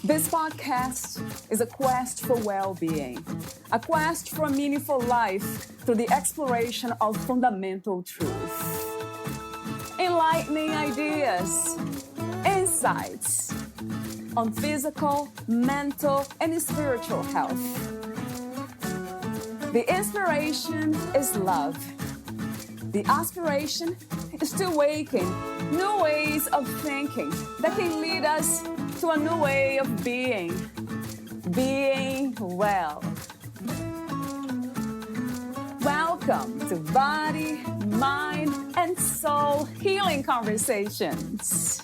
This podcast is a quest for well-being, a quest for a meaningful life through the exploration of fundamental truth. Enlightening ideas, insights on physical, mental, and spiritual health. The inspiration is love. The aspiration is to awaken new ways of thinking that can lead us to a new way of being well. Welcome to Body, Mind, and Soul Healing Conversations.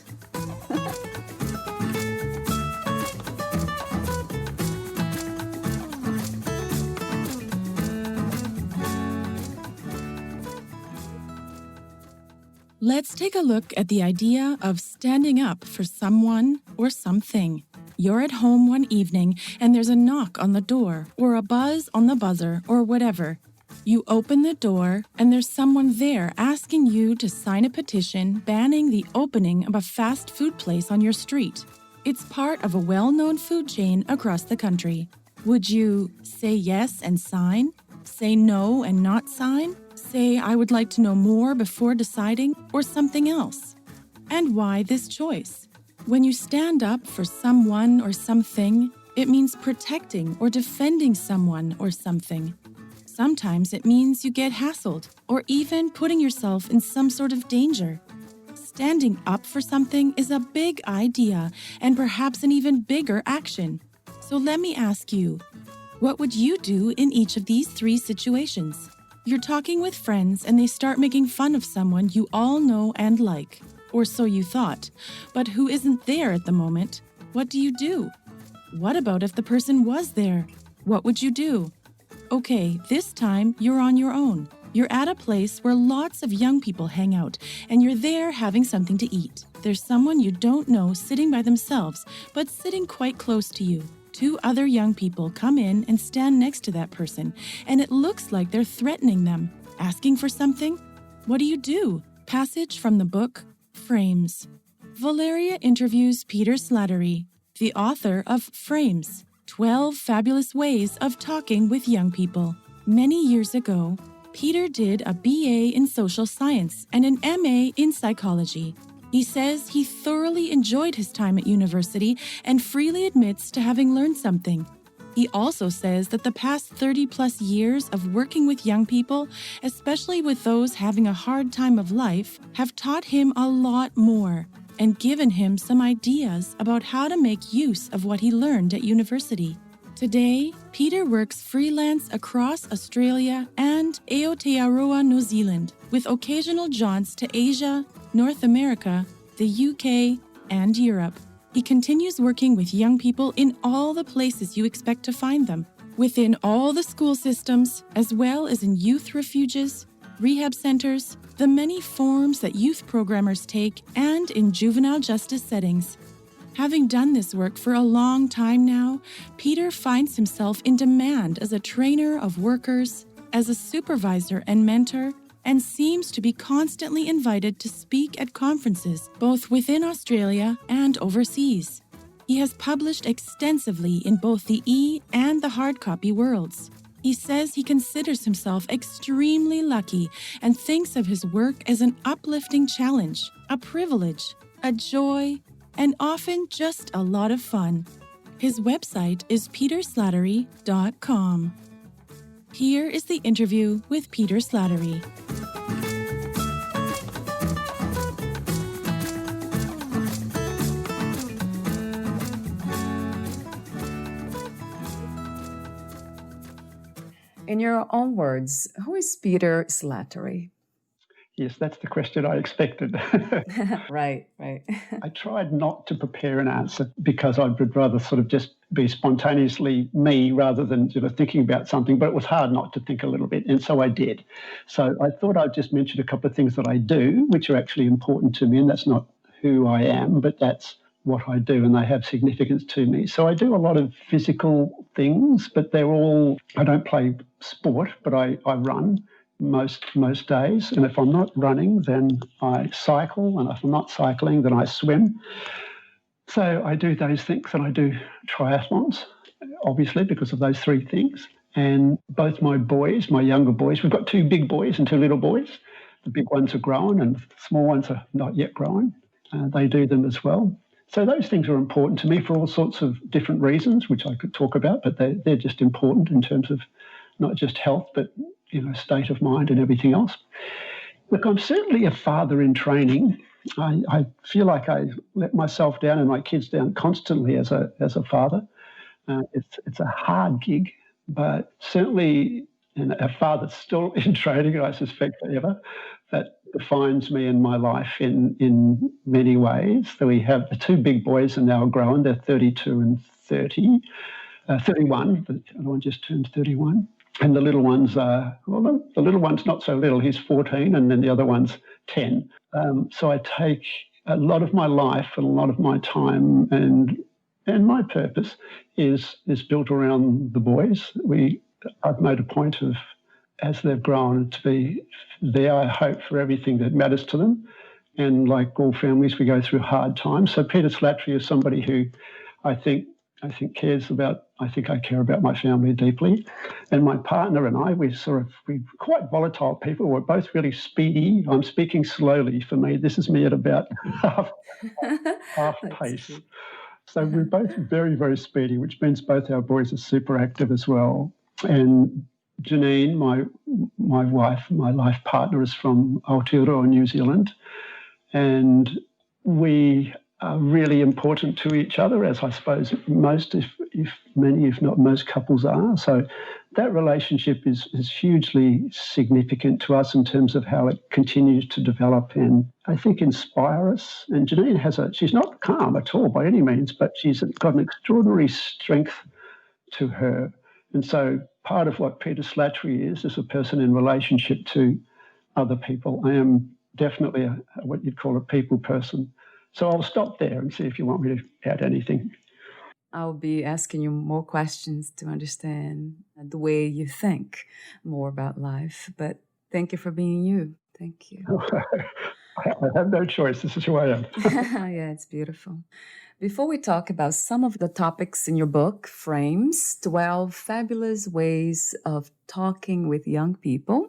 Let's take a look at the idea of standing up for someone or something. You're at home one evening and there's a knock on the door or a buzz on the buzzer or whatever. You open the door and there's someone there asking you to sign a petition banning the opening of a fast food place on your street. It's part of a well-known food chain across the country. Would you say yes and sign? Say no and not sign? Say, I would like to know more before deciding, or something else? And why this choice? When you stand up for someone or something, it means protecting or defending someone or something. Sometimes it means you get hassled, or even putting yourself in some sort of danger. Standing up for something is a big idea, and perhaps an even bigger action. So let me ask you, what would you do in each of these three situations? You're talking with friends and they start making fun of someone you all know and like, or so you thought, but who isn't there at the moment. What do you do? What about if the person was there? What would you do? Okay, this time you're on your own. You're at a place where lots of young people hang out and you're there having something to eat. There's someone you don't know sitting by themselves, but sitting quite close to you. Two other young people come in and stand next to that person, and it looks like they're threatening them, asking for something. What do? Passage from the book, Frames. Valeria interviews Peter Slattery, the author of Frames, 12 Fabulous Ways of Talking with Young People. Many years ago, Peter did a BA in social science and an MA in psychology. He says he thoroughly enjoyed his time at university and freely admits to having learned something. He also says that the past 30-plus years of working with young people, especially with those having a hard time of life, have taught him a lot more and given him some ideas about how to make use of what he learned at university. Today, Peter works freelance across Australia and Aotearoa, New Zealand, with occasional jaunts to Asia, North America, the UK, and Europe. He continues working with young people in all the places you expect to find them, within all the school systems, as well as in youth refuges, rehab centers, the many forms that youth programmers take, and in juvenile justice settings. Having done this work for a long time now, Peter finds himself in demand as a trainer of workers, as a supervisor and mentor, and seems to be constantly invited to speak at conferences both within Australia and overseas. He has published extensively in both the e- and the hard copy worlds. He says he considers himself extremely lucky and thinks of his work as an uplifting challenge, a privilege, a joy, and often just a lot of fun. His website is peterslattery.com. Here is the interview with Peter Slattery. In your own words, who is Peter Slattery? Yes, that's the question I expected. Right. I tried not to prepare an answer because I would rather sort of just be spontaneously me rather than sort of thinking about something, but it was hard not to think a little bit, and so I did. So I thought I'd just mention a couple of things that I do, which are actually important to me, and that's not who I am, but that's what I do, and they have significance to me. So I do a lot of physical things, but they're all, I don't play sport, but I run most days. And if I'm not running, then I cycle. And if I'm not cycling, then I swim. So I do those things, and I do triathlons, obviously, because of those three things. And both my boys, my younger boys, we've got two big boys and two little boys. The big ones are grown and the small ones are not yet grown. They do them as well. So those things are important to me for all sorts of different reasons, which I could talk about, but they're just important in terms of not just health, but state of mind and everything else. Look, I'm certainly a father in training. I feel like I let myself down and my kids down constantly as a father. It's a hard gig, but certainly a father still in training, I suspect forever, that defines me in my life in many ways. So we have the two big boys are now grown. They're 32 and 31. The other one just turned 31. And the little ones are, well, the little one's not so little. He's 14, and then the other one's 10. So I take a lot of my life and a lot of my time and my purpose is built around the boys. I've made a point of, as they've grown, to be there, I hope, for everything that matters to them. And like all families, we go through hard times. So Peter Slattery is somebody who I think cares about, I care about my family deeply. And my partner and I, we're quite volatile people. We're both really speedy. I'm speaking slowly for me. This is me at about half pace. So we're both very, very speedy, which means both our boys are super active as well. And Janine, my wife, my life partner, is from Aotearoa, New Zealand. And we are really important to each other, as I suppose most, if many, if not most couples are. So that relationship is hugely significant to us in terms of how it continues to develop and I think inspire us. And Janine she's not calm at all by any means, but she's got an extraordinary strength to her. And so part of what Peter Slattery is a person in relationship to other people. I am definitely what you'd call a people person. So I'll stop there and see if you want me to add anything. I'll be asking you more questions to understand the way you think more about life. But thank you for being you. Thank you. I have no choice. This is who I am. Yeah, it's beautiful. Before we talk about some of the topics in your book, Frames, 12 Fabulous Ways of Talking with Young People,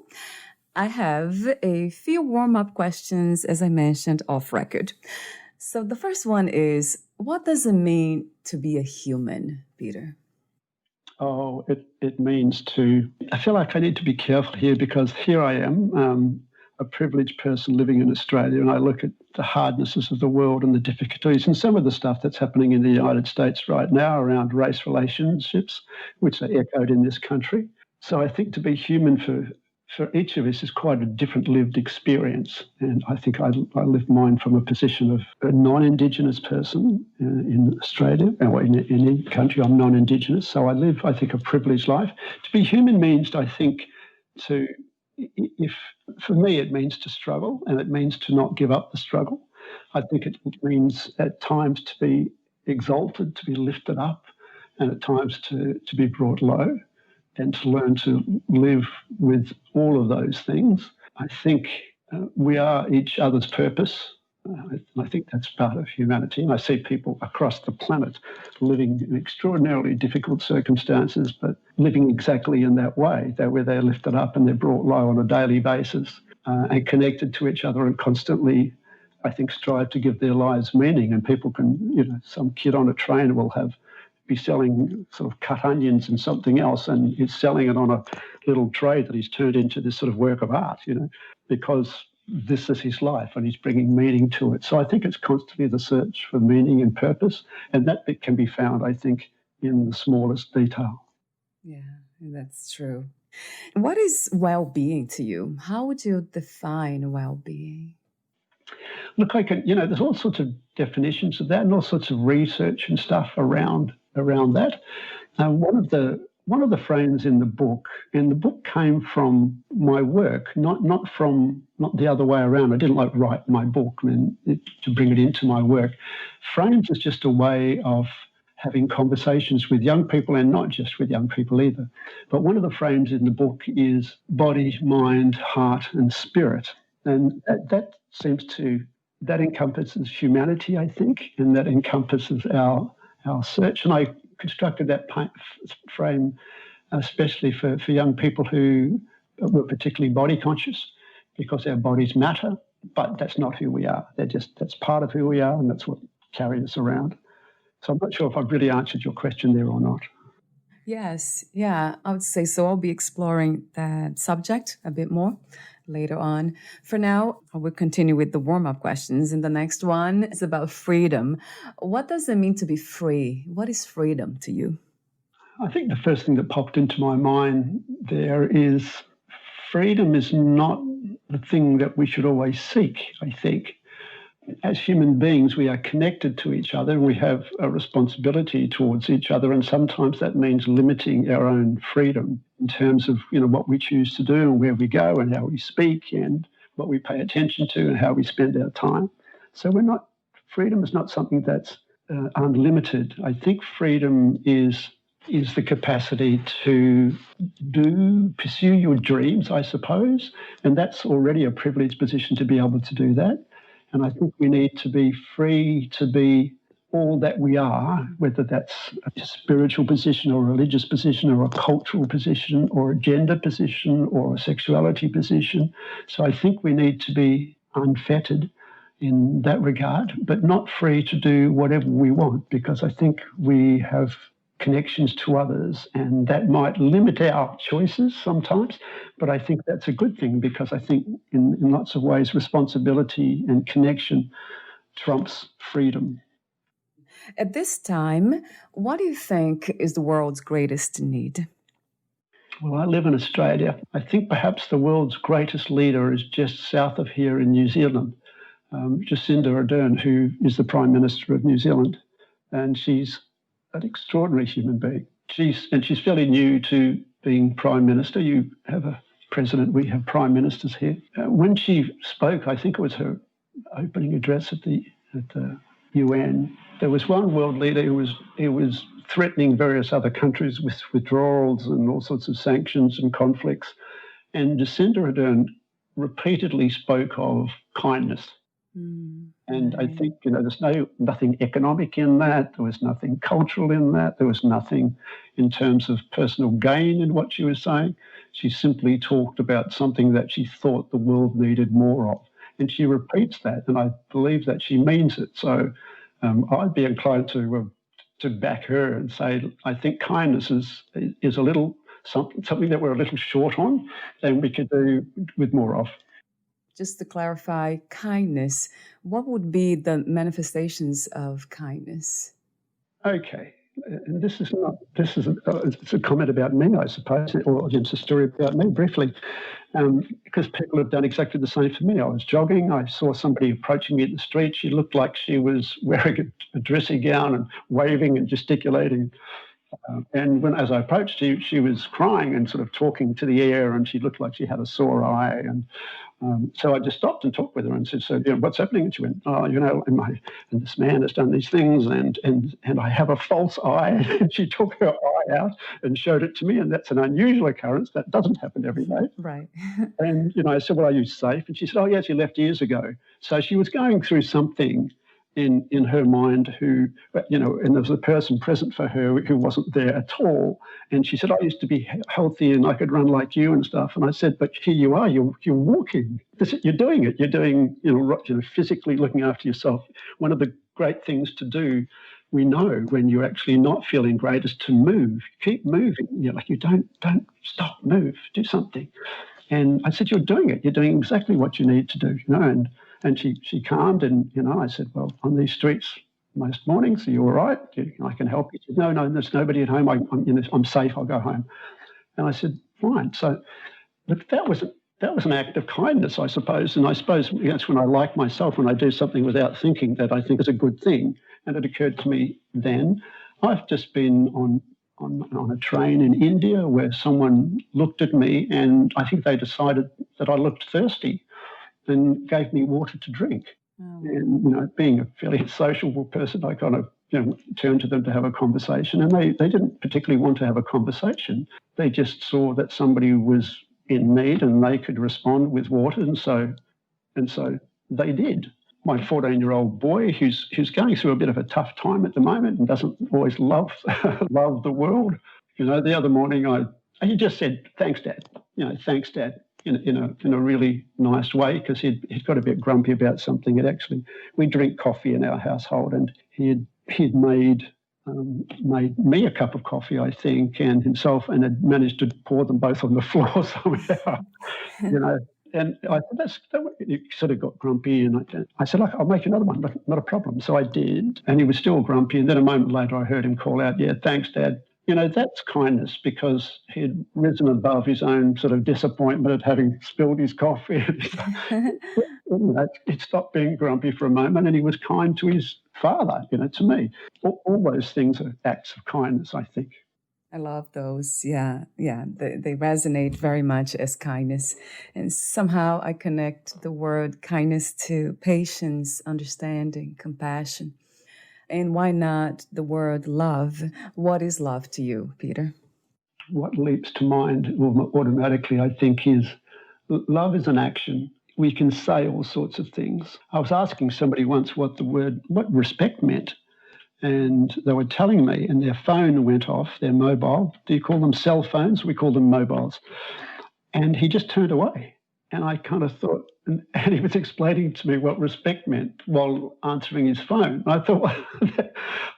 I have a few warm-up questions, as I mentioned, off record. So the first one is, what does it mean to be a human, Peter? Oh, it means I feel like I need to be careful here because here I am, a privileged person living in Australia, and I look at the hardnesses of the world and the difficulties and some of the stuff that's happening in the United States right now around race relationships, which are echoed in this country. So I think to be human for each of us is quite a different lived experience. And I think I live mine from a position of a non-Indigenous person in Australia, or in any country. I'm non-Indigenous, so I live, I think, a privileged life. To be human means, I think, for me, it means to struggle, and it means to not give up the struggle. I think it means at times to be exalted, to be lifted up, and at times to be brought low, and to learn to live with all of those things. I think we are each other's purpose. I think that's part of humanity. And I see people across the planet living in extraordinarily difficult circumstances, but living exactly in that way, where they're lifted up and they're brought low on a daily basis and connected to each other and constantly, I think, strive to give their lives meaning. And people can, some kid on a train will be selling sort of cut onions and something else, and he's selling it on a little tray that he's turned into this sort of work of art, because this is his life and he's bringing meaning to it. So I think it's constantly the search for meaning and purpose, and that bit can be found, I think, in the smallest detail. Yeah, that's true. What is well-being to you? How would you define well-being? Look, there's all sorts of definitions of that and all sorts of research and stuff around that. One of the frames in the book came from my work, not the other way around. I didn't write my book to bring it into my work. Frames is just a way of having conversations with young people, and not just with young people either. But one of the frames in the book is body, mind, heart, and spirit. And that encompasses humanity, I think, and that encompasses our search. And I constructed that frame especially for young people who were particularly body conscious, because our bodies matter, but that's not who we are. That's part of who we are, and that's what carries us around. So I'm not sure if I've really answered your question there or not. Yes, yeah, I would say so. I'll be exploring that subject a bit more later on. For now, I will continue with the warm-up questions. And the next one is about freedom. What does it mean to be free? What is freedom to you? I think the first thing that popped into my mind there is freedom is not the thing that we should always seek, I think. As human beings, we are connected to each other and we have a responsibility towards each other, and sometimes that means limiting our own freedom in terms of, what we choose to do and where we go and how we speak and what we pay attention to and how we spend our time. So freedom is not something that's unlimited. I think freedom is the capacity to pursue your dreams, I suppose, and that's already a privileged position to be able to do that. And I think we need to be free to be all that we are, whether that's a spiritual position or a religious position or a cultural position or a gender position or a sexuality position. So I think we need to be unfettered in that regard, but not free to do whatever we want, because I think we have connections to others, and that might limit our choices sometimes, but I think that's a good thing, because I think in lots of ways responsibility and connection trumps freedom. At this time, what do you think is the world's greatest need? Well, I live in Australia. I think perhaps the world's greatest leader is just south of here in New Zealand, Jacinda Ardern, who is the Prime Minister of New Zealand, and she's an extraordinary human being. She's fairly new to being Prime Minister. You have a president, we have Prime Ministers here. When she spoke, I think it was her opening address at the UN, there was one world leader who was threatening various other countries with withdrawals and all sorts of sanctions and conflicts. And Jacinda Ardern repeatedly spoke of kindness. And I think, there's nothing economic in that. There was nothing cultural in that. There was nothing in terms of personal gain in what she was saying. She simply talked about something that she thought the world needed more of. And she repeats that, and I believe that she means it. So I'd be inclined to back her and say, I think kindness is a little something that we're a little short on and we could do with more of. Just to clarify, kindness, what would be the manifestations of kindness? Okay. And it's a comment about me, I suppose, or it's a story about me briefly, because people have done exactly the same for me. I was jogging. I saw somebody approaching me in the street. She looked like she was wearing a dressing gown and waving and gesticulating. And as I approached, she was crying and sort of talking to the air, and she looked like she had a sore eye. And so I just stopped and talked with her and said, "So, what's happening?" And she went, and this man has done these things, and I have a false eye." And she took her eye out and showed it to me, and that's an unusual occurrence. That doesn't happen every day. Right. And I said, "Well, are you safe?" And she said, "Oh, yes, he left years ago." So she was going through something in her mind and there was a person present for her who wasn't there at all. And she said, "I used to be healthy and I could run like you and stuff." And I said, "But here you are, you're walking. You're doing it. You're doing, physically looking after yourself." One of the great things to do, we know, when you're actually not feeling great, is to move. Keep moving. You don't stop, move, do something. And I said, "You're doing it. You're doing exactly what you need to do, And she calmed, and I said, "Well, on these streets most mornings, are you all right? I can help you." She said, No, there's nobody at home. I'm safe. I'll go home. And I said, "Fine." So, but that was an act of kindness, I suppose. And I suppose that's when I like myself, when I do something without thinking that I think is a good thing. And it occurred to me then. I've just been on a train in India where someone looked at me, and I think they decided that I looked thirsty, and gave me water to drink. Oh. And, being a fairly sociable person, I kind of, turned to them to have a conversation, and they didn't particularly want to have a conversation. They just saw that somebody was in need and they could respond with water, and so they did. My 14-year-old boy, who's going through a bit of a tough time at the moment and doesn't always love the world. The other morning he just said, "Thanks, Dad." "Thanks, Dad," in a really nice way, because he'd got a bit grumpy about something. We drink coffee in our household, and he'd made me a cup of coffee, I think, and himself, and had managed to pour them both on the floor somehow. And I said, he sort of got grumpy, and I said, "I'll make another one, not a problem." So I did, and he was still grumpy. And then a moment later, I heard him call out, "Yeah, thanks, Dad." That's kindness, because he'd risen above his own sort of disappointment at having spilled his coffee. He stopped being grumpy for a moment, and he was kind to his father, to me. All those things are acts of kindness, I think. I love those. Yeah. They resonate very much as kindness. And somehow I connect the word kindness to patience, understanding, compassion. And why not the word love? What is love to you, Peter? What leaps to mind automatically, I think, is love is an action. We can say all sorts of things. I was asking somebody once what respect meant. And they were telling me, and their phone went off, their mobile. Do you call them cell phones? We call them mobiles. And he just turned away. And I kind of thought, and he was explaining to me what respect meant while answering his phone. And I thought, well,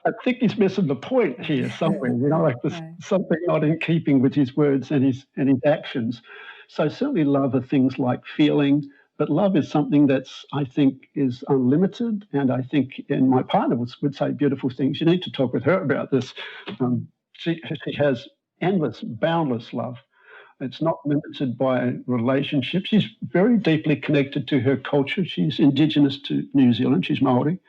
I think he's missing the point here somewhere, like there's something not in keeping with his words and his actions. So certainly love are things like feeling, but love is something that's, I think, is unlimited. And I think, and my partner would say beautiful things. You need to talk with her about this. She has endless, boundless love. It's not limited by relationships. She's very deeply connected to her culture. She's Indigenous to New Zealand. She's Maori.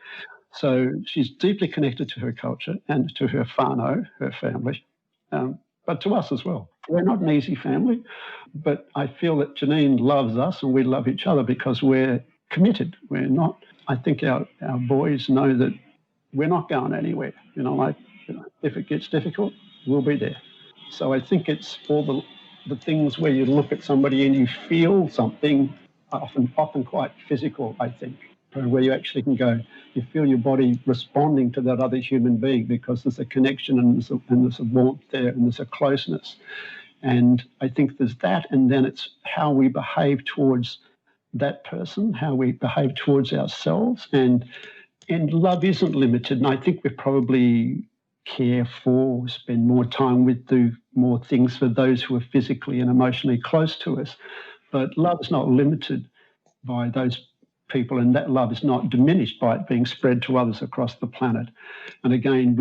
So she's deeply connected to her culture and to her whānau, her family, but to us as well. We're not an easy family, but I feel that Janine loves us and we love each other because we're committed. We're not, I think our boys know that we're not going anywhere. If it gets difficult, we'll be there. So I think it's all the things where you look at somebody and you feel something, often quite physical, I think, where you actually can go, you feel your body responding to that other human being because there's a connection and there's a warmth there and there's a closeness. And I think there's that, and then it's how we behave towards that person, how we behave towards ourselves. And love isn't limited, and I think we probably care for, spend more time with, do more things for those who are physically and emotionally close to us. But love is not limited by those people, and that love is not diminished by it being spread to others across the planet. And again,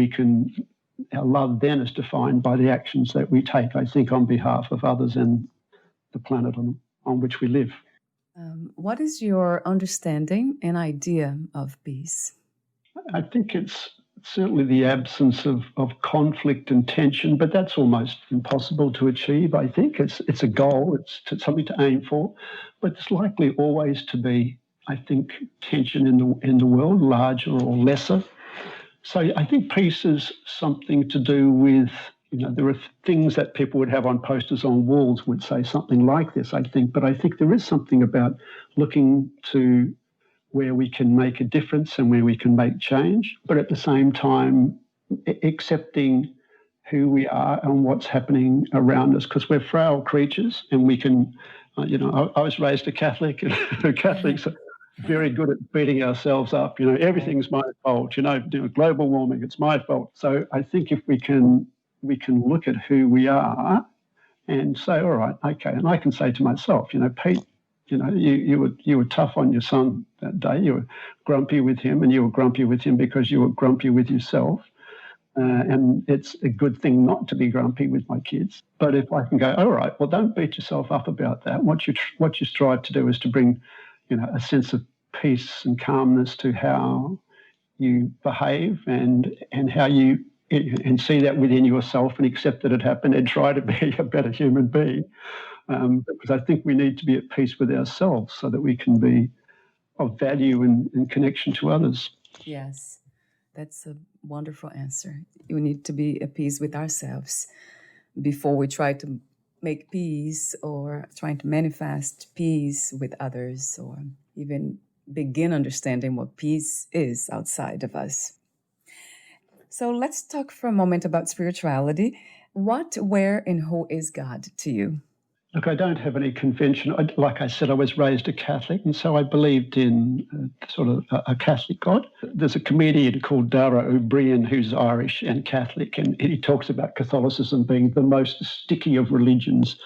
our love then is defined by the actions that we take, I think, on behalf of others and the planet on which we live. What is your understanding and idea of peace? I think it's certainly the absence of conflict and tension, but that's almost impossible to achieve, I think. It's a goal, it's something to aim for, but it's likely always to be, I think, tension in the world, larger or lesser. So I think peace is something to do with, there are things that people would have on posters on walls would say something like this, I think, but I think there is something about looking to where we can make a difference and where we can make change, but at the same time accepting who we are and what's happening around us, because we're frail creatures and we can, I was raised a Catholic, and Catholics are very good at beating ourselves up. Everything's my fault, global warming, it's my fault. So I think if we can look at who we are and say, all right, okay, and I can say to myself, Pete, you were tough on your son that day. You were grumpy with him, and you were grumpy with him because you were grumpy with yourself. And it's a good thing not to be grumpy with my kids. But if I can go, all right, well, don't beat yourself up about that. What you strive to do is to bring, a sense of peace and calmness to how you behave and how you and see that within yourself and accept that it happened and try to be a better human being. Because I think we need to be at peace with ourselves so that we can be of value and connection to others. Yes, that's a Wonderful answer. We need to be at peace with ourselves before we try to make peace or trying to manifest peace with others or even begin understanding what peace is outside of us. So let's talk for a moment about spirituality. What, where, and who is God to you? Look, I don't have any convention. Like I said, I was raised a Catholic, and so I believed in sort of a Catholic God. There's a comedian called Dara O'Brien who's Irish and Catholic, and he talks about Catholicism being the most sticky of religions.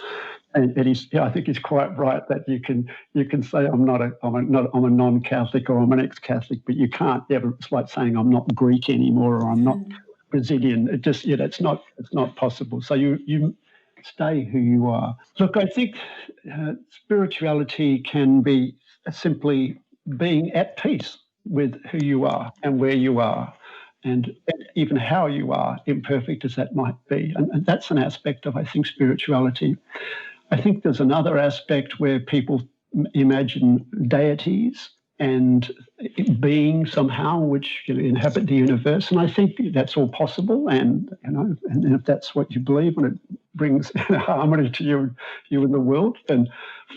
And I think he's quite right that you can say I'm a non-Catholic or I'm an ex-Catholic, but you can't ever. It's like saying I'm not Greek anymore or I'm not Brazilian. It just it's not possible. So you stay who you are. Look, I think spirituality can be simply being at peace with who you are and where you are and even how you are, imperfect as that might be. And that's an aspect of, I think, spirituality. I think there's another aspect where people imagine deities and being somehow which inhabit the universe, and I think that's all possible. And and if that's what you believe, and it brings harmony to you in the world, then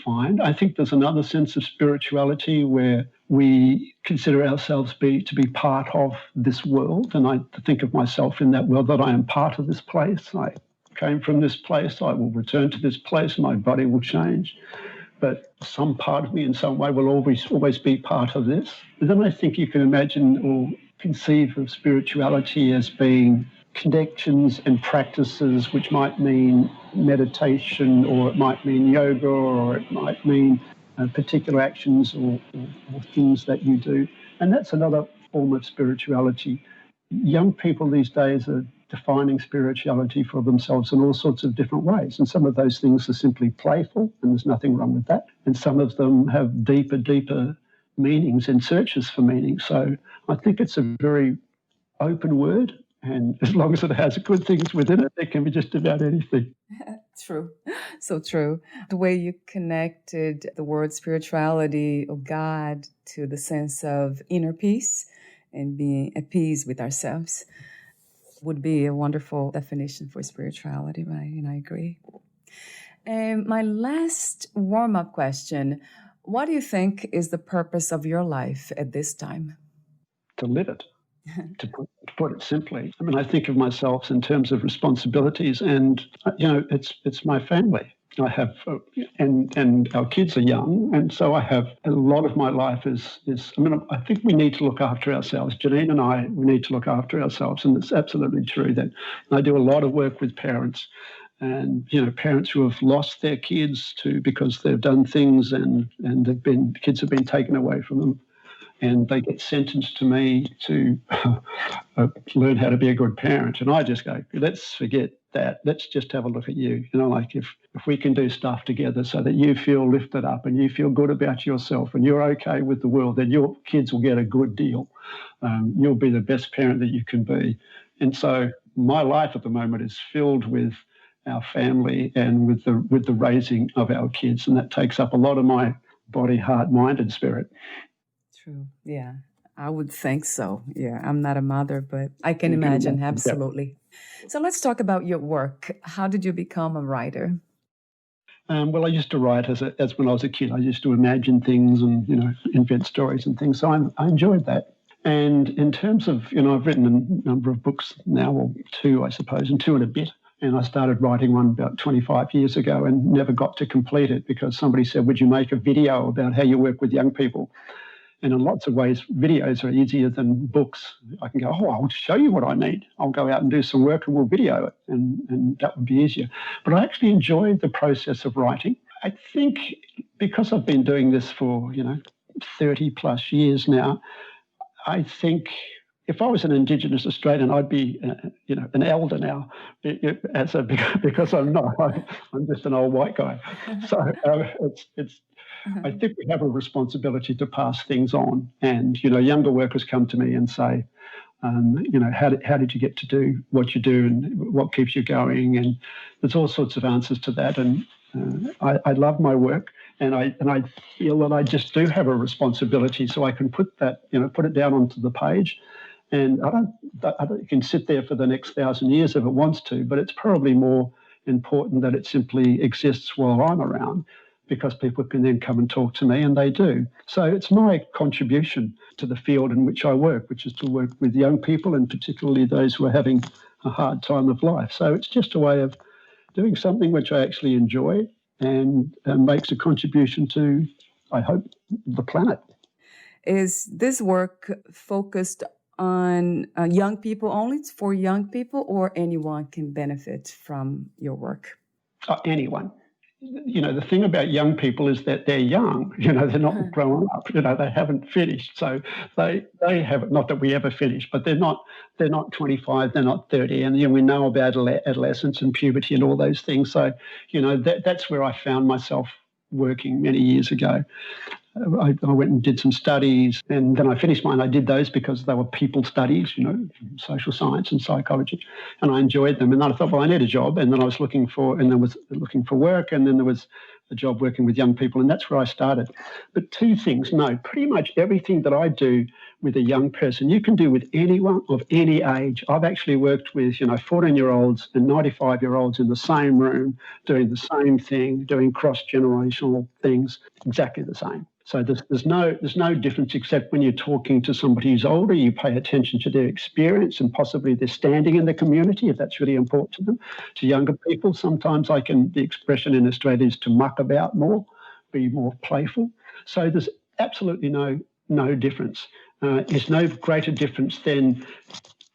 fine. I think there's another sense of spirituality where we consider ourselves to be part of this world, and I think of myself in that world, that I am part of this place. I came from this place. I will return to this place. My body will change. But some part of me in some way will always be part of this. And then I think you can imagine or conceive of spirituality as being connections and practices which might mean meditation, or it might mean yoga, or it might mean particular actions or things that you do. And that's another form of spirituality. Young people these days are defining spirituality for themselves in all sorts of different ways. And some of those things are simply playful, and there's nothing wrong with that. And some of them have deeper meanings and searches for meaning. So I think it's a very open word, and as long as it has good things within it, it can be just about anything. True. So true. The way you connected the word spirituality or God to the sense of inner peace and being at peace with ourselves would be a wonderful definition for spirituality, right? And I agree. And my last warm-up question, what do you think is the purpose of your life at this time? To live it, to put it simply. I mean, I think of myself in terms of responsibilities, and, it's my family. I have, and our kids are young, and so I have a lot of my life is. I mean, I think we need to look after ourselves. Janine and I, we need to look after ourselves, and it's absolutely true that I do a lot of work with parents, and parents who have lost their kids because they've done things and kids have been taken away from them. And they get sentenced to me to learn how to be a good parent. And I just go, let's forget that. Let's just have a look at you. Like if we can do stuff together so that you feel lifted up and you feel good about yourself and you're okay with the world, then your kids will get a good deal. You'll be the best parent that you can be. And so my life at the moment is filled with our family and with the raising of our kids. And that takes up a lot of my body, heart, mind, and spirit. True. Yeah, I would think so. Yeah, I'm not a mother, but I can imagine. Absolutely. Yeah. So let's talk about your work. How did you become a writer? Well, I used to write as when I was a kid. I used to imagine things and, invent stories and things. So I enjoyed that. And in terms of, I've written a number of books now, or two, I suppose, and two and a bit. And I started writing one about 25 years ago and never got to complete it because somebody said, would you make a video about how you work with young people? And in lots of ways, videos are easier than books. I can go, I'll show you what I need. I'll go out and do some work and we'll video it. And that would be easier. But I actually enjoyed the process of writing. I think because I've been doing this for, 30 plus years now, I think if I was an Indigenous Australian, I'd be, an elder now, because I'm not. I'm just an old white guy. So it's. I think we have a responsibility to pass things on. And, younger workers come to me and say, how did you get to do what you do and what keeps you going? And there's all sorts of answers to that. And I love my work, and I feel that I just do have a responsibility, so I can put that, put it down onto the page And I don't, it can sit there for the next 1,000 years if it wants to, but it's probably more important that it simply exists while I'm around, because people can then come and talk to me, and they do. So it's my contribution to the field in which I work, which is to work with young people, and particularly those who are having a hard time of life. So it's just a way of doing something which I actually enjoy and makes a contribution to, I hope, the planet. Is this work focused on young people only? It's for young people, or anyone can benefit from your work? Anyone. You know, the thing about young people is that they're young. You know, they're not grown up. You know, they haven't finished. So they have, not that we ever finish, but they're not 25, they're not 30. And, you know, we know about adolescence and puberty and all those things. So, you know, that's where I found myself working many years ago. I went and did some studies, and then I finished mine. I did those because they were people studies, you know, social science and psychology, and I enjoyed them. And then I thought, well, I need a job. And then I was looking for work, and then there was a job working with young people, and that's where I started. But two things, no, pretty much everything that I do with a young person, you can do with anyone of any age. I've actually worked with, you know, 14-year-olds and 95-year-olds in the same room, doing the same thing, doing cross-generational things, exactly the same. So there's no difference, except when you're talking to somebody who's older, you pay attention to their experience and possibly their standing in the community, if that's really important to them. To younger people, sometimes the expression in Australia is to muck about more, be more playful. So there's absolutely no difference. There's no greater difference than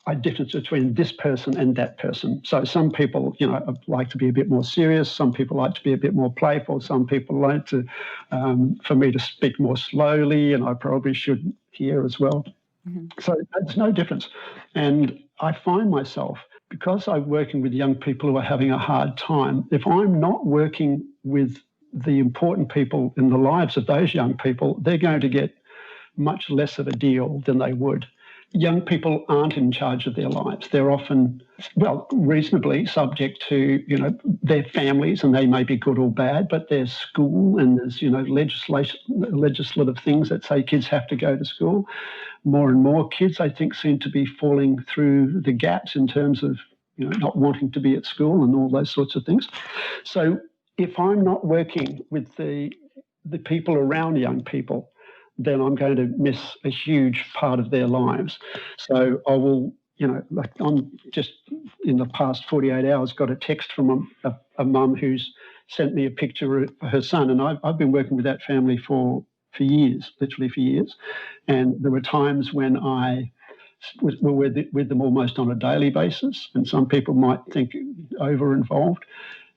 a difference between this person and that person. So some people, you know, like to be a bit more serious. Some people like to be a bit more playful. Some people like to, for me to speak more slowly, and I probably should here as well. Mm-hmm. So there's no difference. And I find myself, because I'm working with young people who are having a hard time, if I'm not working with the important people in the lives of those young people, they're going to get much less of a deal than they would. Young people aren't in charge of their lives. They're often, well, reasonably subject to, you know, their families, and they may be good or bad, but there's school and there's, you know, legislative things that say kids have to go to school. More and more kids, I think, seem to be falling through the gaps in terms of, you know, not wanting to be at school and all those sorts of things. So if I'm not working with the people around young people, then I'm going to miss a huge part of their lives. So I will, you know, like I'm just in the past 48 hours got a text from a mum who's sent me a picture of her son, and I've been working with that family for years, literally for years. And there were times when I were with them almost on a daily basis, and some people might think over-involved.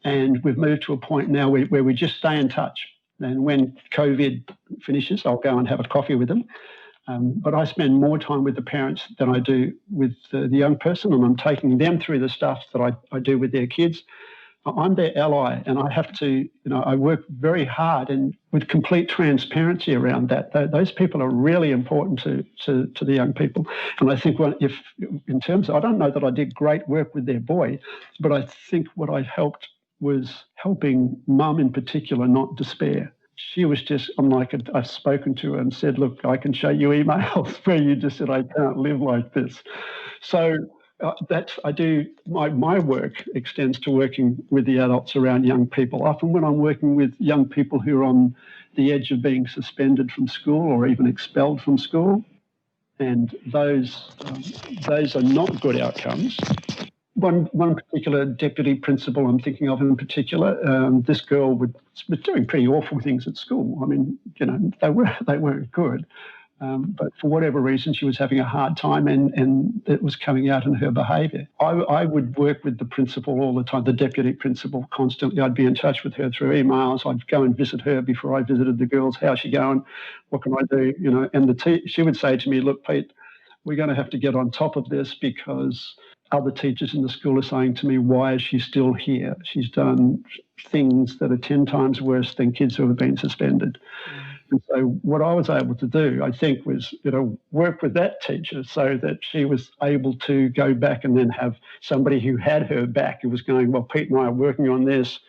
And we've moved to a point now where we just stay in touch. And when COVID finishes, I'll go and have a coffee with them. But I spend more time with the parents than I do with the young person, and I'm taking them through the stuff that I do with their kids. I'm their ally, and I have to, you know, I work very hard and with complete transparency around that. Those people are really important to the young people. And I think in terms of, I don't know that I did great work with their boy, but I think what I helped was helping mum in particular not despair. She was just, I've spoken to her and said, look, I can show you emails where you just said, I can't live like this. So my work extends to working with the adults around young people. Often when I'm working with young people who are on the edge of being suspended from school or even expelled from school, and those are not good outcomes. One particular deputy principal I'm thinking of in particular, this girl was doing pretty awful things at school. I mean, you know, they weren't good. But for whatever reason, she was having a hard time, and it was coming out in her behaviour. I would work with the principal all the time, the deputy principal, constantly. I'd be in touch with her through emails. I'd go and visit her before I visited the girls. How's she going? What can I do? You know, and she would say to me, look, Pete, we're going to have to get on top of this because other teachers in the school are saying to me, why is she still here? She's done things that are 10 times worse than kids who have been suspended. And so what I was able to do, I think, was, you know, work with that teacher so that she was able to go back and then have somebody who had her back, who was going, well, Pete and I are working on this.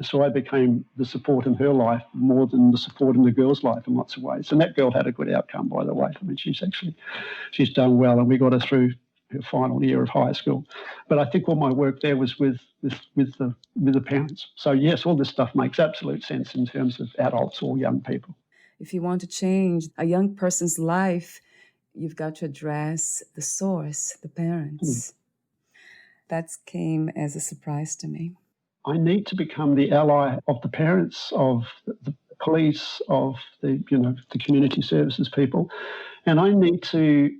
So I became the support in her life more than the support in the girl's life in lots of ways. And that girl had a good outcome, by the way. I mean, she's done well, and we got her through her final year of high school. But I think all my work there was with the parents. So yes, all this stuff makes absolute sense in terms of adults or young people. If you want to change a young person's life, you've got to address the source, the parents. That came as a surprise to me. I need to become the ally of the parents, of the police, of the community services people. And I need to,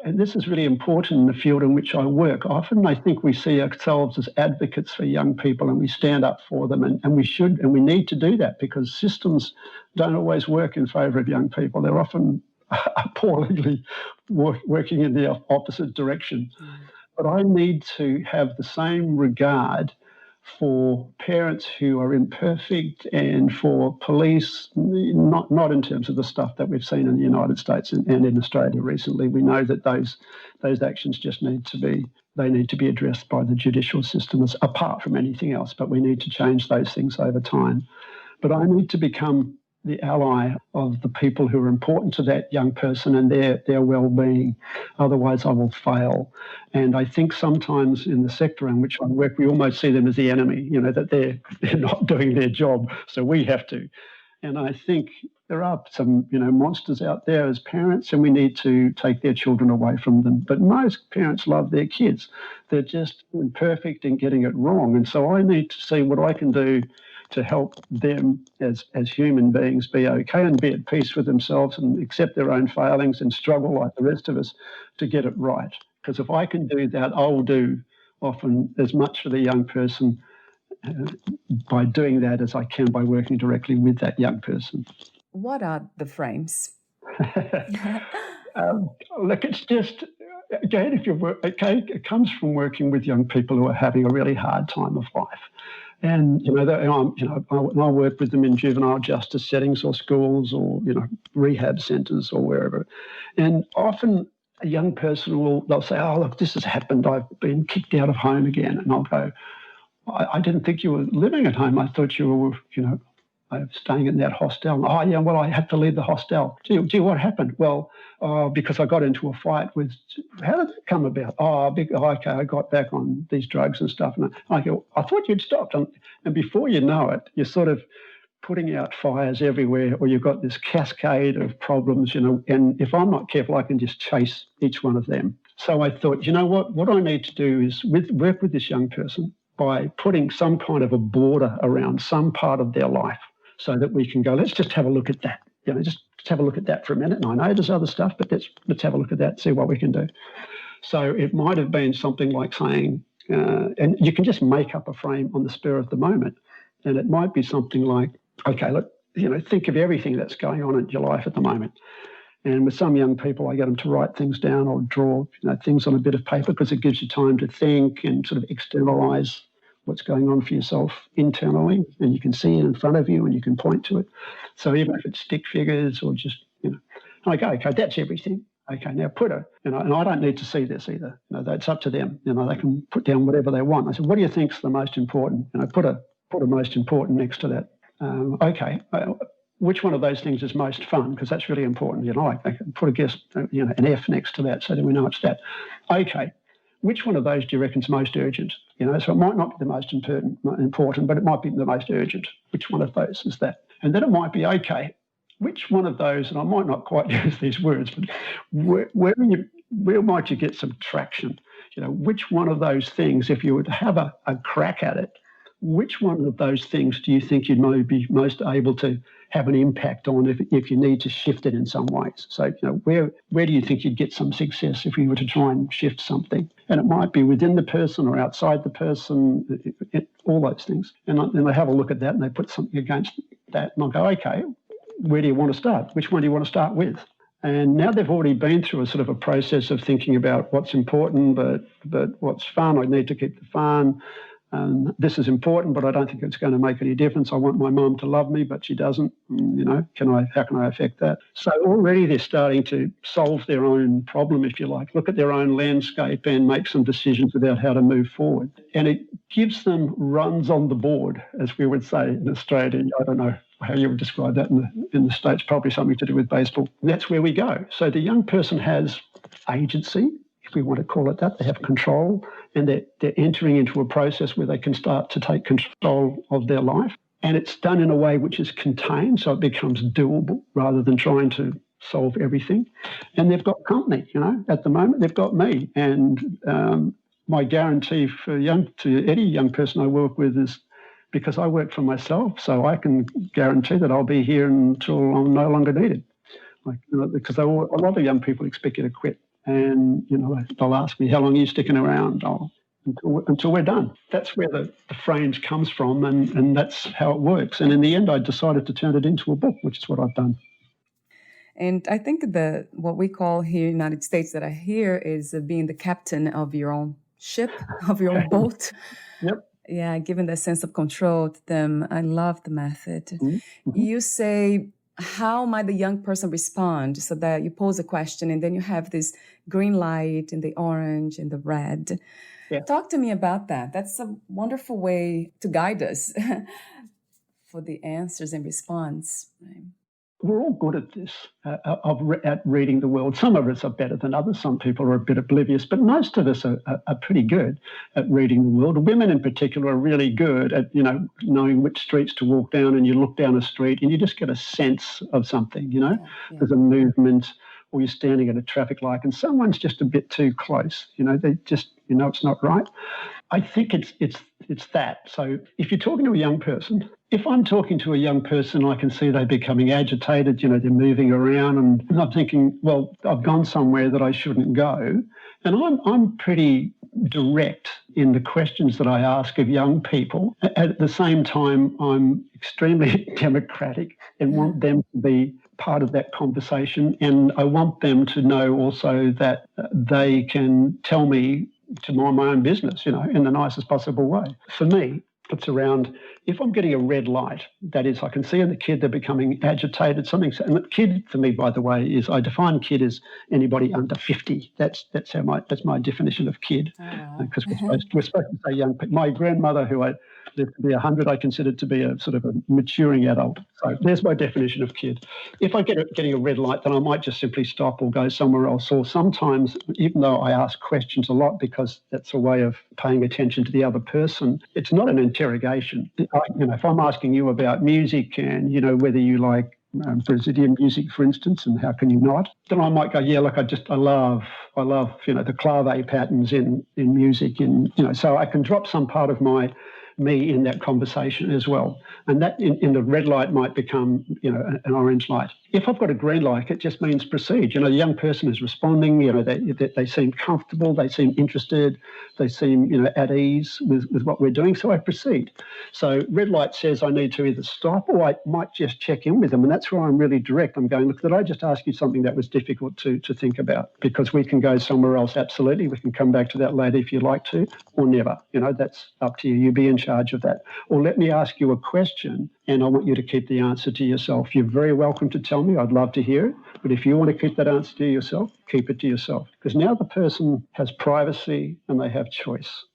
and this is really important in the field in which I work. Often I think we see ourselves as advocates for young people and we stand up for them, and we should and we need to do that, because systems don't always work in favour of young people. They're often appallingly working in the opposite direction. But I need to have the same regard for parents who are imperfect and for police, not in terms of the stuff that we've seen in the United States and in Australia recently. We know that those actions just need to be addressed by the judicial system apart from anything else, but we need to change those things over time. But I need to become the ally of the people who are important to that young person and their well-being. Otherwise, I will fail. And I think sometimes in the sector in which I work, we almost see them as the enemy, that they're not doing their job, so we have to. And I think there are some, monsters out there as parents, and we need to take their children away from them. But most parents love their kids. They're just imperfect in getting it wrong. And so I need to see what I can do to help them as human beings be okay and be at peace with themselves and accept their own failings and struggle like the rest of us to get it right. Because if I can do that, I will do often as much for the young person by doing that as I can by working directly with that young person. What are the frames? Look, it's just, again, it comes from working with young people who are having a really hard time of life. And, I work with them in juvenile justice settings or schools or, rehab centres or wherever. And often a young person they'll say, oh, look, this has happened. I've been kicked out of home again. And I'll go, I didn't think you were living at home. I thought you were, staying in that hostel. Oh, yeah, well, I had to leave the hostel. Gee, what happened? Well, because I got into a fight with, how did that come about? Okay, I got back on these drugs and stuff. And I go, I thought you'd stopped. And before you know it, you're sort of putting out fires everywhere, or you've got this cascade of problems, and if I'm not careful, I can just chase each one of them. So I thought, what I need to do is work with this young person by putting some kind of a border around some part of their life, so that we can go, let's just have a look at that. Just have a look at that for a minute. And I know there's other stuff, but let's have a look at that, see what we can do. So it might have been something like saying, and you can just make up a frame on the spur of the moment. And it might be something like, okay, look, think of everything that's going on in your life at the moment. And with some young people, I get them to write things down or draw things on a bit of paper, because it gives you time to think and sort of externalise what's going on for yourself internally, and you can see it in front of you and you can point to it. So even if it's stick figures or just, I go, okay, that's everything. Okay, now put and I don't need to see this either. That's up to them. They can put down whatever they want. I said, what do you think's the most important? put a most important next to that. Okay, which one of those things is most fun? Because that's really important. I can put an F next to that so that we know it's that. Okay. Which one of those do you reckon is most urgent? So it might not be the most important, but it might be the most urgent. Which one of those is that? And then it might be, okay, which one of those, and I might not quite use these words, but where might you get some traction? Which one of those things, if you were to have a crack at it, which one of those things do you think you'd be most able to have an impact on if you need to shift it in some ways? So, where do you think you'd get some success if you were to try and shift something? And it might be within the person or outside the person, all those things. And then they have a look at that and they put something against that. And I'll go, okay, where do you want to start? Which one do you want to start with? And now they've already been through a sort of a process of thinking about what's important, but what's fun. I need to keep the fun. This is important, but I don't think it's going to make any difference. I want my mum to love me, but she doesn't. How can I affect that? So already they're starting to solve their own problem, if you like, look at their own landscape and make some decisions about how to move forward. And it gives them runs on the board, as we would say in Australia. I don't know how you would describe that in the States, probably something to do with baseball. That's where we go. So the young person has agency, if we want to call it that. They have control, and they're entering into a process where they can start to take control of their life. And it's done in a way which is contained, so it becomes doable rather than trying to solve everything. And they've got company, at the moment they've got me. And my guarantee for any young person I work with is, because I work for myself, so I can guarantee that I'll be here until I'm no longer needed. Because a lot of young people expect you to quit. And, they'll ask me, how long are you sticking around? Until we're done. That's where the phrase comes from, and that's how it works. And in the end, I decided to turn it into a book, which is what I've done. And I think what we call here in the United States that I hear is being the captain of your own ship, of your own boat. Yep. Yeah, giving that sense of control to them. I love the method. Mm-hmm. You say, how might the young person respond? So that you pose a question and then you have this green light and the orange and the red. Yeah. Talk to me about that. That's a wonderful way to guide us for the answers and response. Right? We're all good at this, at reading the world. Some of us are better than others. Some people are a bit oblivious, but most of us are pretty good at reading the world. Women in particular are really good at, knowing which streets to walk down, and you look down a street and you just get a sense of something, Yeah. There's a movement, or you're standing at a traffic light and someone's just a bit too close, they just, it's not right. I think it's that. So if you're talking to a young person, if I'm talking to a young person, I can see they're becoming agitated, they're moving around, and I'm thinking, well, I've gone somewhere that I shouldn't go. And I'm pretty direct in the questions that I ask of young people. At the same time, I'm extremely democratic and want them to be part of that conversation. And I want them to know also that they can tell me to mind my own business, in the nicest possible way. For me, it's around, if I'm getting a red light, that is, I can see in the kid they're becoming agitated, and the kid for me, by the way, is, I define kid as anybody under 50. That's my definition of kid, because we're supposed to say young people. My grandmother, who I lived to be 100, I considered to be a sort of a maturing adult. So there's my definition of kid. If I getting a red light, then I might just simply stop or go somewhere else. Or sometimes, even though I ask questions a lot because that's a way of paying attention to the other person, it's not an interrogation. If I'm asking you about music and, whether you like Brazilian music, for instance, and how can you not, then I might go, yeah, look, I love, the clave patterns in music, and, so I can drop some part of me in that conversation as well. And that in the red light might become, an orange light. If I've got a green light, it just means proceed. The young person is responding, they seem comfortable, they seem interested, they seem, at ease with what we're doing, so I proceed. So red light says I need to either stop or I might just check in with them, and that's where I'm really direct. I'm going, look, did I just ask you something that was difficult to think about? Because we can go somewhere else, absolutely. We can come back to that later if you like to, or never. That's up to you. You be in charge of that. Or let me ask you a question, and I want you to keep the answer to yourself. You're very welcome to tell me. I'd love to hear it. But if you want to keep that answer to yourself, keep it to yourself. Because now the person has privacy and they have choice.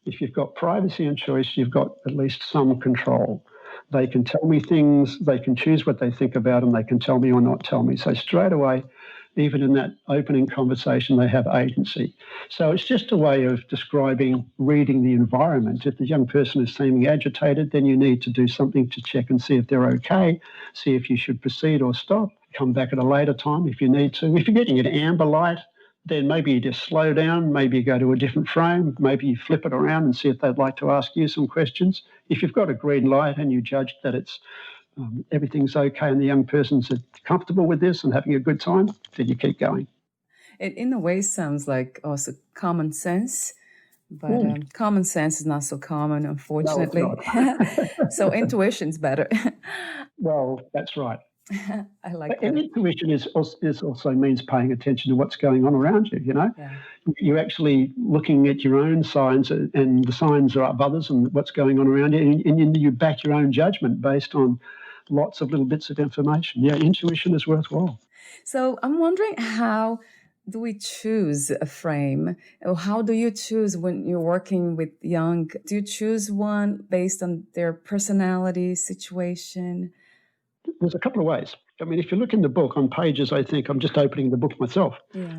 If you've got privacy and choice, you've got at least some control. They can tell me things, they can choose what they think about, and they can tell me or not tell me. So straight away, even in that opening conversation, they have agency. So it's just a way of describing, reading the environment. If the young person is seeming agitated, then you need to do something to check and see if they're okay, see if you should proceed or stop, come back at a later time if you need to. If you're getting an amber light, then maybe you just slow down, maybe you go to a different frame, maybe you flip it around and see if they'd like to ask you some questions. If you've got a green light and you judge that it's everything's okay and the young person's comfortable with this and having a good time, then you keep going. It in a way sounds like also common sense, but common sense is not so common, unfortunately. No, it's not. So intuition's better. Well, that's right. I like And that. intuition is also means paying attention to what's going on around you, you know? Yeah. You're actually looking at your own signs and the signs of others and what's going on around you, and you back your own judgment based on lots of little bits of information. Yeah, intuition is worthwhile. So I'm wondering, how do we choose a frame? Or how do you choose when you're working with young? Do you choose one based on their personality, situation? There's a couple of ways. I mean, if you look in the book on pages, I think I'm just opening the book myself. Yeah.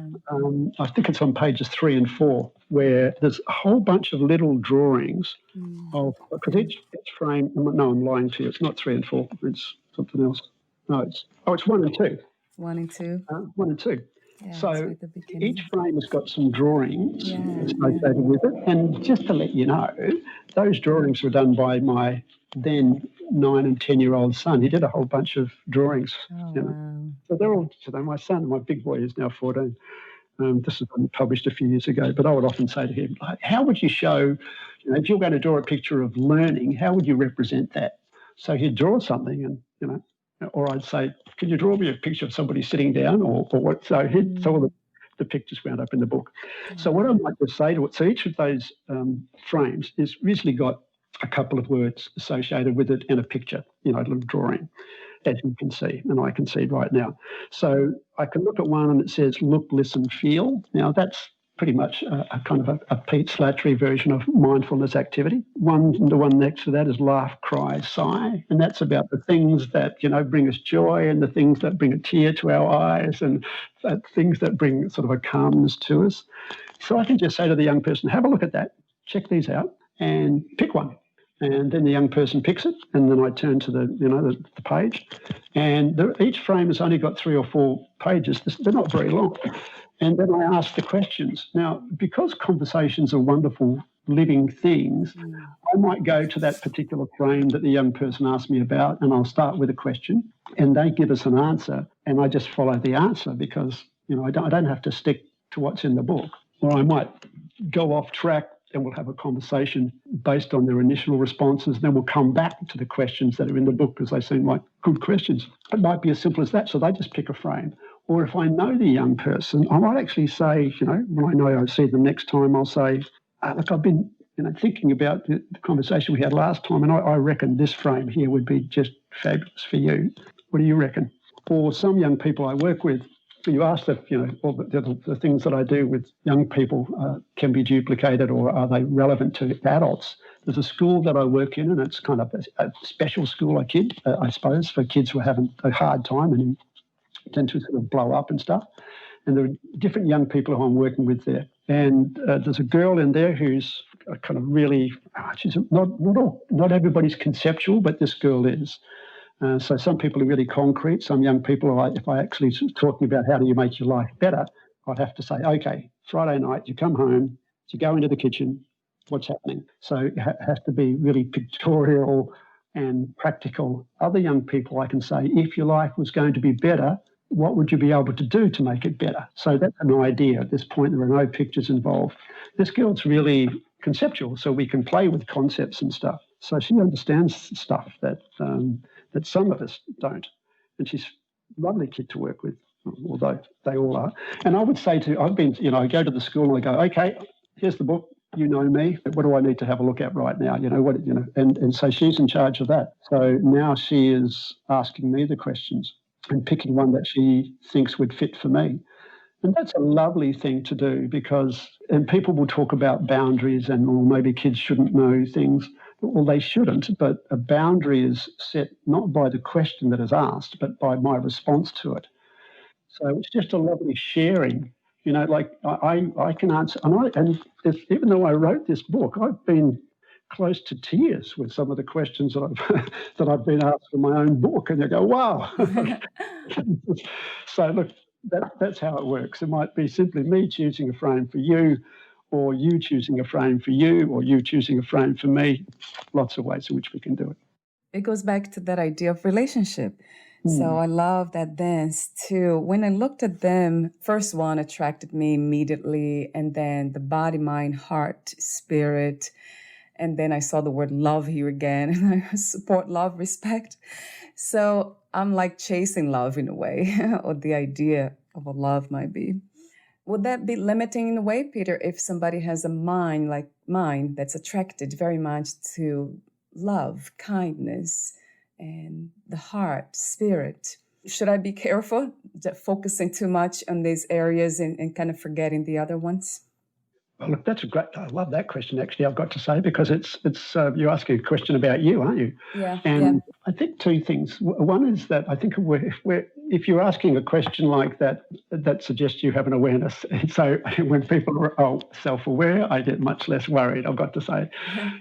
I think it's on pages 3 and 4, where there's a whole bunch of little drawings of, because each frame, no, I'm lying to you, it's not 3 and 4, it's something else. No, it's 1 and 2. 1 and 2. 1 and 2. Yeah, it's So right at the beginning. each frame has got some drawings Yeah. associated with it. And just to let you know, those drawings were done by my then 9 and 10-year-old son. He did a whole bunch of drawings. Oh, You know. wow. So they're all, my son, my big boy, is now 14. This was published a few years ago, but I would often say to him, how would you show, if you're going to draw a picture of learning, how would you represent that? So he'd draw something and, or I'd say, can you draw me a picture of somebody sitting down or what? So all the pictures wound up in the book. So what I might just say to it, so each of those frames is usually got a couple of words associated with it and a picture, a little drawing, as you can see, and I can see right now. So I can look at one and it says look, listen, feel. Now that's pretty much a kind of a Pete Slattery version of mindfulness activity. The one next to that is laugh, cry, sigh, and that's about the things that bring us joy and the things that bring a tear to our eyes and things that bring sort of a calmness to us. So I can just say to the young person, have a look at that, check these out, and pick one. And then the young person picks it, and then I turn to the page, and each frame has only got 3 or 4 pages. They're not very long. And then I ask the questions. Now, because conversations are wonderful living things, I might go to that particular frame that the young person asked me about, and I'll start with a question, and they give us an answer, and I just follow the answer because I don't have to stick to what's in the book, or I might go off track. And we'll have a conversation based on their initial responses. Then we'll come back to the questions that are in the book because they seem like good questions. It might be as simple as that. So they just pick a frame. Or if I know the young person, I might actually say, when I know I see them next time, I'll say, look, I've been thinking about the conversation we had last time, and I reckon this frame here would be just fabulous for you. What do you reckon? Or some young people I work with, you asked if, all the things that I do with young people can be duplicated or are they relevant to adults? There's a school that I work in, and it's kind of a special school, I suppose, for kids who are having a hard time and who tend to sort of blow up and stuff. And there are different young people who I'm working with there. And there's a girl in there who's kind of really, she's not everybody's conceptual, but this girl is. So some people are really concrete. Some young people, if I actually talking about how do you make your life better, I'd have to say, okay, Friday night, you come home, you go into the kitchen, what's happening? So it has to be really pictorial and practical. Other young people, I can say, if your life was going to be better, what would you be able to do to make it better? So that's an idea. At this point, there are no pictures involved. This girl's really conceptual, so we can play with concepts and stuff. So she understands stuff that some of us don't. And she's a lovely kid to work with, although they all are. And I would say I go to the school and I go, okay, here's the book. You know me. What do I need to have a look at right now? And so she's in charge of that. So now she is asking me the questions and picking one that she thinks would fit for me. And that's a lovely thing to do and people will talk about boundaries and maybe kids shouldn't know things. Well, they shouldn't, but a boundary is set not by the question that is asked, but by my response to it. So it's just a lovely sharing. Like I can answer, even though I wrote this book, I've been close to tears with some of the questions that I've been asked for my own book, and you go, wow. So look, that's how it works. It might be simply me choosing a frame for you, or you choosing a frame for you, or you choosing a frame for me. Lots of ways in which we can do it. It goes back to that idea of relationship. So I love that dance too. When I looked at them, first one attracted me immediately, and then the body, mind, heart, spirit. And then I saw the word love here again, and I support love, respect. So I'm like chasing love in a way, or the idea of what love might be. Would that be limiting in a way, Peter, if somebody has a mind like mine that's attracted very much to love, kindness, and the heart, spirit? Should I be careful focusing too much on these areas and kind of forgetting the other ones? Well, look, I love that question, actually, I've got to say, because it's you're asking a question about you, aren't you? Yeah. And I think two things. One is that I think if you're asking a question like that, that suggests you have an awareness. And so when people are self-aware, I get much less worried, I've got to say.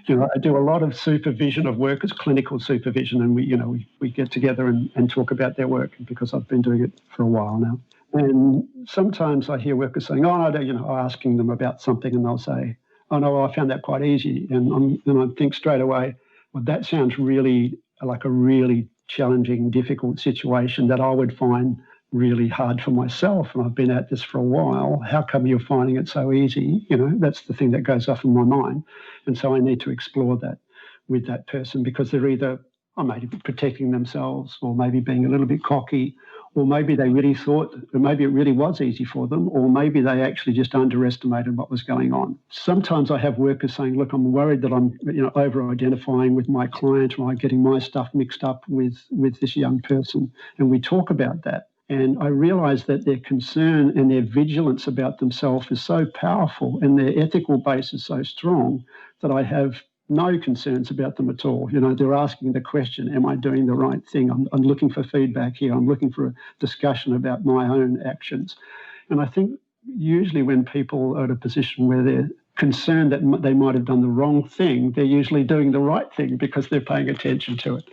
I do a lot of supervision of workers, clinical supervision, and we get together and talk about their work, because I've been doing it for a while now. And sometimes I hear workers saying, asking them about something, and they'll say, oh, no, I found that quite easy. And I think straight away, well, that sounds really like a really challenging, difficult situation that I would find really hard for myself. And I've been at this for a while. How come you're finding it so easy? That's the thing that goes off in my mind. And so I need to explore that with that person, because they're either maybe protecting themselves, or maybe being a little bit cocky, or maybe they really thought, or maybe it really was easy for them, or maybe they actually just underestimated what was going on. Sometimes I have workers saying, look, I'm worried that I'm over-identifying with my client, or I'm getting my stuff mixed up with this young person. And we talk about that. And I realise that their concern and their vigilance about themselves is so powerful, and their ethical base is so strong, that I have no concerns about them at all. They're asking the question, am I doing the right thing? I'm looking for feedback here. I'm looking for a discussion about my own actions. And I think usually when people are in a position where they're concerned that they might have done the wrong thing, they're usually doing the right thing because they're paying attention to it.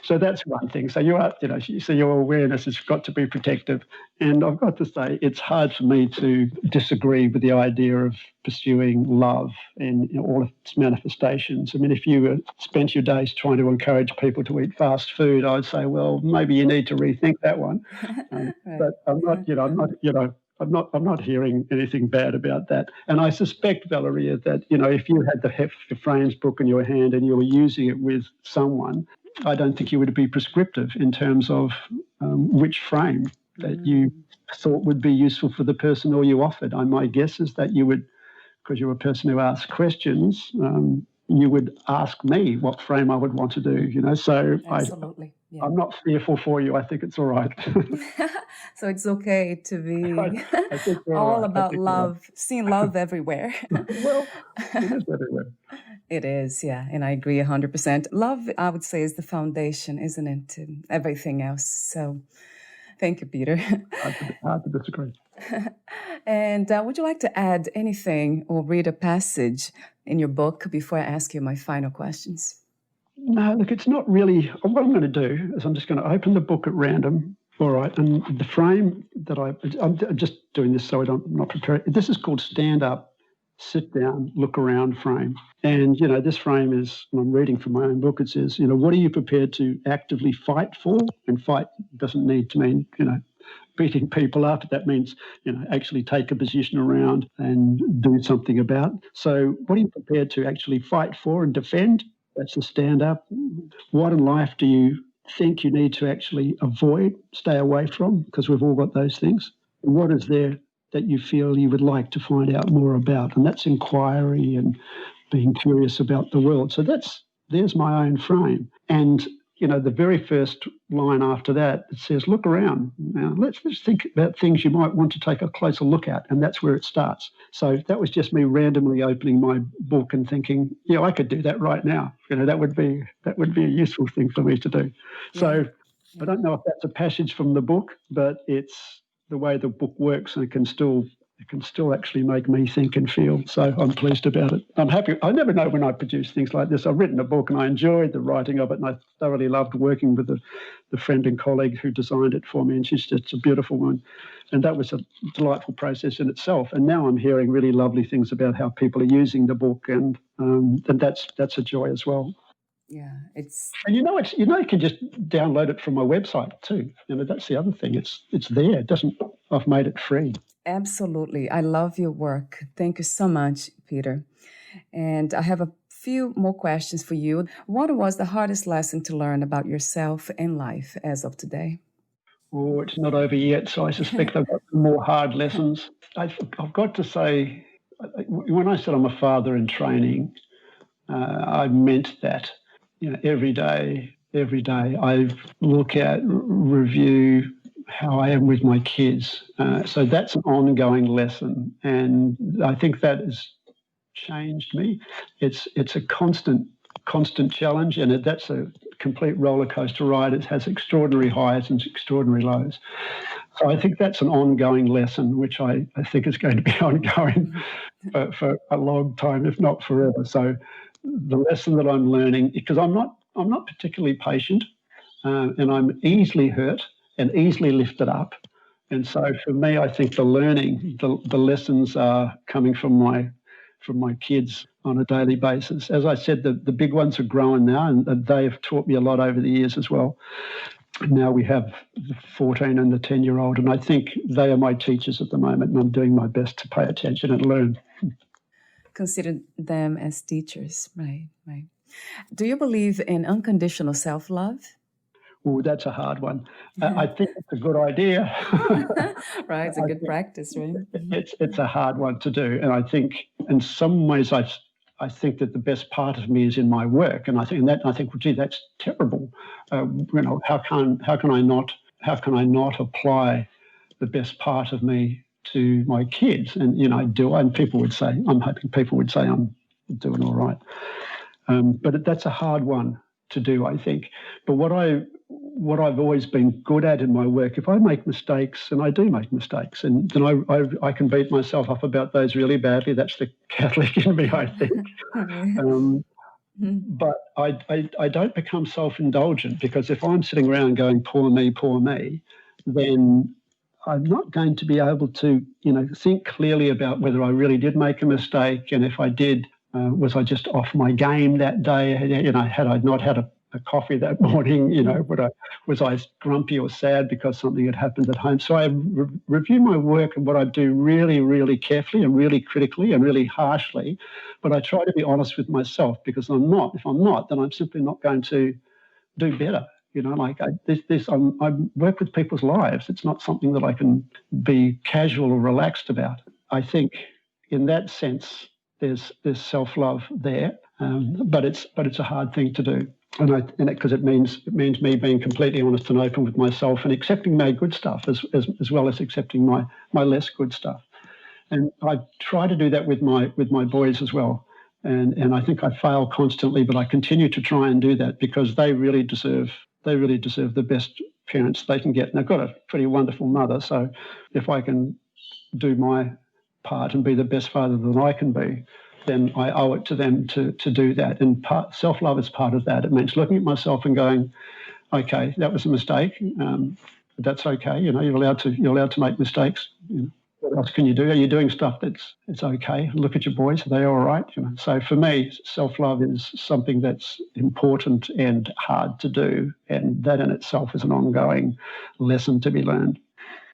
So that's one thing. So your awareness has got to be protective. And I've got to say, it's hard for me to disagree with the idea of pursuing love in all of its manifestations. I mean, if you spent your days trying to encourage people to eat fast food, I'd say, well, maybe you need to rethink that one. Right. But I'm not hearing anything bad about that. And I suspect, Valeria, that, if you had the Frames book in your hand and you were using it with someone, I don't think you would be prescriptive in terms of which frame that you thought would be useful for the person, or you offered. My guess is that you would, because you're a person who asks questions, you would ask me what frame I would want to do, so Absolutely. I'm not fearful for you. I think it's all right. So it's okay to be I think all right. about love, seeing love everywhere. Well, it is everywhere. It is, yeah. And I agree 100%. Love, I would say, is the foundation, isn't it, to everything else. So thank you, Peter. Hard to disagree. And would you like to add anything or read a passage in your book before I ask you my final questions? No, look, it's not really. What I'm going to do is I'm just going to open the book at random. All right. And the frame that I'm just doing this so I'm not prepared. This is called Stand Up, Sit Down, Look Around frame. And, this frame is, I'm reading from my own book, it says, what are you prepared to actively fight for? And fight doesn't need to mean, beating people up. That means, actually take a position around and do something about. So what are you prepared to actually fight for and defend? That's a stand up. What in life do you think you need to actually avoid, stay away from? Because we've all got those things. And what is there that you feel you would like to find out more about? And that's inquiry and being curious about the world. So there's my own frame. And, the very first line after that, it says, look around. Now, let's think about things you might want to take a closer look at. And that's where it starts. So that was just me randomly opening my book and thinking, I could do that right now. That would be a useful thing for me to do. Yeah. So I don't know if that's a passage from the book, but it's the way the book works, and it can still actually make me think and feel. So I'm pleased about it. I'm happy. I never know when I produce things like this. I've written a book and I enjoyed the writing of it, and I thoroughly loved working with the friend and colleague who designed it for me, and she's just a beautiful one. And that was a delightful process in itself. And now I'm hearing really lovely things about how people are using the book, and that's a joy as well. Yeah, it's. And you can just download it from my website too. That's the other thing. It's there. I've made it free. Absolutely. I love your work. Thank you so much, Peter. And I have a Few more questions for you. What was the hardest lesson to learn about yourself and life as of today? Oh, it's not over yet, so I suspect I've got some more hard lessons. I've got to say, when I said I'm a father in training, I meant that. Every day, I look at, review how I am with my kids. So that's an ongoing lesson, and I think that has changed me. It's a constant challenge, and that's a complete roller coaster ride. It has extraordinary highs and extraordinary lows. So I think that's an ongoing lesson, which I think is going to be ongoing for a long time, if not forever. So the lesson that I'm learning, because I'm not particularly patient, and I'm easily hurt and easily lifted up. And so for me, I think the learning, the lessons are coming from my kids on a daily basis. As I said, the big ones are growing now, and they have taught me a lot over the years as well. Now we have the 14 and the 10-year-old, and I think they are my teachers at the moment, and I'm doing my best to pay attention and learn. Consider them as teachers, right? Do you believe in unconditional self-love? Oh, that's a hard one. I think it's a good idea. Right, it's a good practice, right? It's a hard one to do, and I think in some ways I think that the best part of me is in my work, and I think well, gee, that's terrible. How can I not apply the best part of me to my kids? And I do, and people would say, I'm hoping people would say I'm doing all right. But that's a hard one to do, I think. But what I've always been good at in my work, if I make mistakes, and I do make mistakes, and then I can beat myself up about those really badly. That's the Catholic in me, I think. But I don't become self-indulgent, because if I'm sitting around going, poor me, then I'm not going to be able to, think clearly about whether I really did make a mistake, and if I did, was I just off my game that day? Had I not had a coffee that morning, was I grumpy or sad because something had happened at home? So I review my work and what I do really, really carefully and really critically and really harshly, but I try to be honest with myself, because if I'm not, then I'm simply not going to do better. I work with people's lives. It's not something that I can be casual or relaxed about. I think in that sense, there's self-love there, but it's a hard thing to do, because it means me being completely honest and open with myself and accepting my good stuff as well as accepting my less good stuff. And I try to do that with my boys as well. And I think I fail constantly, but I continue to try and do that, because they really deserve the best parents they can get. And they've got a pretty wonderful mother, so if I can do my part and be the best father that I can be, then I owe it to them to do that. And self-love is part of that. It means looking at myself and going, okay, that was a mistake, but that's okay. You're allowed to make mistakes. What else can you do? Are you doing stuff it's okay? Look at your boys, are they all right? So for me, self-love is something that's important and hard to do, and that in itself is an ongoing lesson to be learned.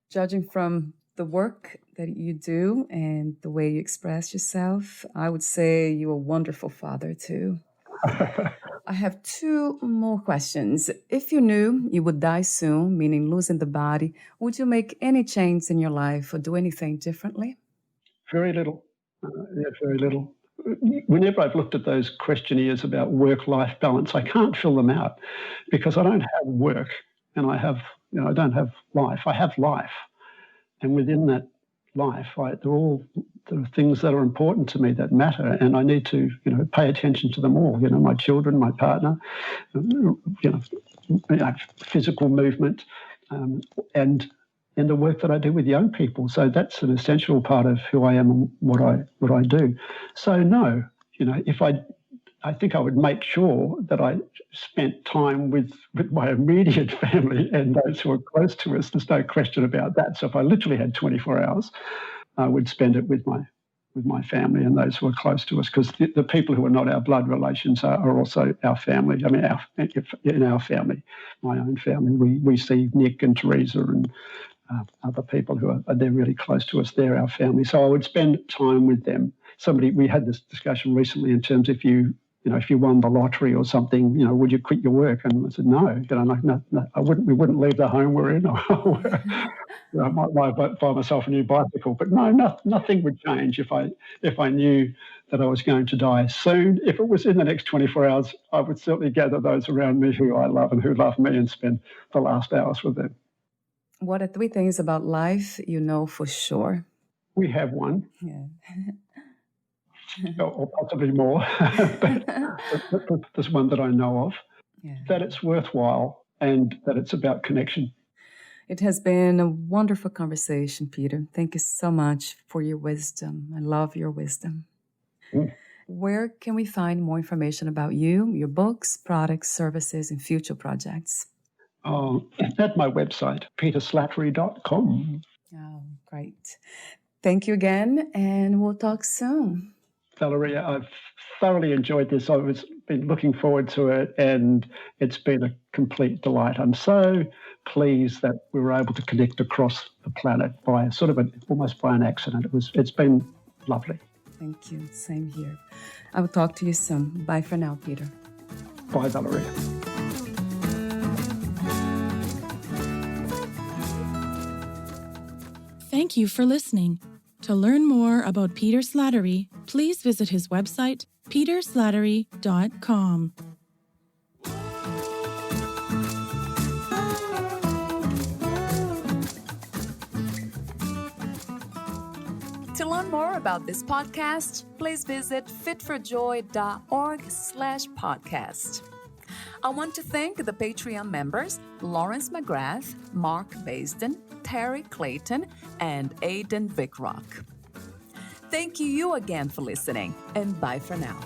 Judging from the work that you do and the way you express yourself, I would say you're a wonderful father too. I have two more questions. If you knew you would die soon, meaning losing the body, would you make any change in your life or do anything differently? Very little. Very little. Whenever I've looked at those questionnaires about work-life balance, I can't fill them out, because I don't have work and I don't have life. I have life. And within that life, there are things that are important to me that matter, and I need to, pay attention to them all. My children, my partner, physical movement, and the work that I do with young people. So that's an essential part of who I am and what I do. So no, if I think I would make sure that I spent time with my immediate family and those who are close to us. There's no question about that. So if I literally had 24 hours, I would spend it with my family and those who are close to us, because the people who are not our blood relations are also our family. I mean, in our family, my own family, we see Nick and Teresa and other people who are they're really close to us. They're our family. So I would spend time with them. We had this discussion recently in terms, if you if you won the lottery or something, would you quit your work? And I said, no. No, I wouldn't. We wouldn't leave the home we're in. I might buy myself a new bicycle, but nothing would change if I knew that I was going to die soon. If it was in the next 24 hours, I would certainly gather those around me who I love and who love me and spend the last hours with them. What are 3 things about life you know for sure? We have one. Yeah. Or possibly more, but there's one that I know of, that it's worthwhile and that it's about connection. It has been a wonderful conversation, Peter. Thank you so much for your wisdom. I love your wisdom. Where can we find more information about you, your books, products, services, and future projects? At my website, peterslattery.com. Oh, great. Thank you again, and we'll talk soon. Valeria, I've thoroughly enjoyed this. I've been looking forward to it, and it's been a complete delight. I'm so pleased that we were able to connect across the planet by almost by an accident. It's been lovely. Thank you. Same here. I will talk to you soon. Bye for now, Peter. Bye, Valeria. Thank you for listening. To learn more about Peter Slattery, please visit his website, peterslattery.com. To learn more about this podcast, please visit fitforjoy.org/podcast. I want to thank the Patreon members, Lawrence McGrath, Mark Basden, Terry Clayton, and Aidan Vickrock. Thank you again for listening, and bye for now.